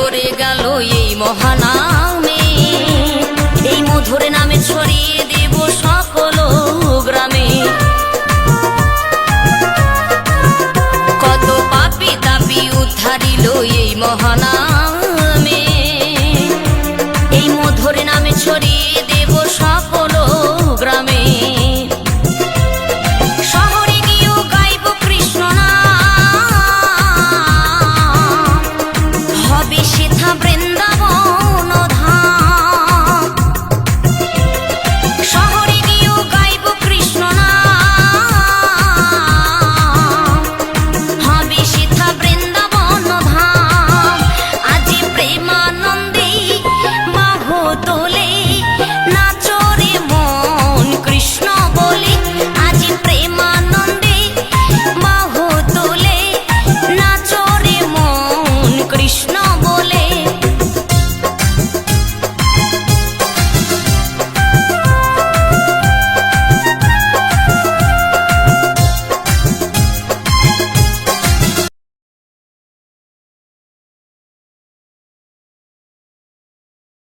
তরে গেল এই মহানামে, এই মধুর নামে ছড়িয়ে দেব সকল গ্রামে। কত পাপী তাপী উদ্ধারিল এই মহানামে, এই মধুর নামে ছড়িয়ে দেব সকল গ্রামে। শহরে গিয়েও গাইব কৃষ্ণ নাম, হবে সেথা বৃন্দাবন।